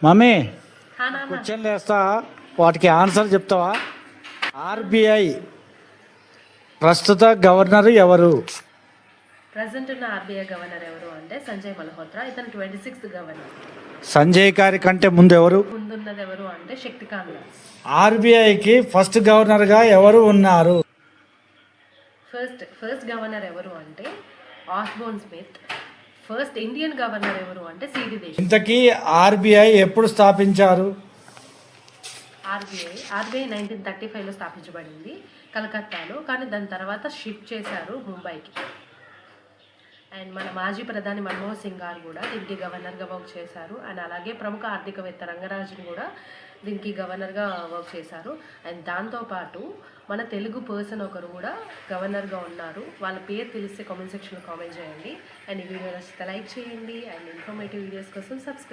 Mummy క్వశ్చన్లు వేస్తా, వాటికి ఆన్సర్ చెప్తావా? ఆర్బీఐ ప్రస్తుత గవర్నర్ ఎవరు? ప్రజెంట్ ఉన్న ఆర్బీఐ గవర్నర్ ఎవరు అంటే సంజయ్ మల్హోత్రా. ఇతను 26th గవర్నర్. సంజయ్ గారి కంటే ముందు ఎవరు? ముందున్నది ఎవరు అంటే శక్తికాంత్ దాస్. ఆర్బీఐకి ఫస్ట్ గవర్నర్గా ఎవరు ఉన్నారు? ఫస్ట్ గవర్నర్ ఎవరు అంటే Osborne Smith. First Indian governor ఎవరు అంటే సిడి దేశ్. ఇంతకీ ఆర్బీఐ ఎప్పుడు స్థాపించారు? ఆర్బీఐ 1935లో స్థాపించబడింది కలకత్తాలో, కానీ దాని తర్వాత షిఫ్ట్ చేశారు ముంబైకి. అండ్ మన మాజీ ప్రధాని మన్మోహన్ సింగ్ గారు కూడా దీనికి గవర్నర్గా వర్క్ చేశారు. అండ్ అలాగే ప్రముఖ ఆర్థికవేత్త రంగరాజన్ కూడా దీనికి గవర్నర్గా వర్క్ చేశారు. అండ్ దాంతోపాటు మన తెలుగు పర్సన్ ఒకరు కూడా గవర్నర్గా ఉన్నారు. వాళ్ళ పేరు తెలిస్తే కామెంట్ సెక్షన్లో కామెంట్ చేయండి. అండ్ ఈ వీడియో నచ్చితే లైక్ చేయండి. అండ్ ఇన్ఫర్మేటివ్ వీడియోస్ కోసం సబ్స్క్రైబ్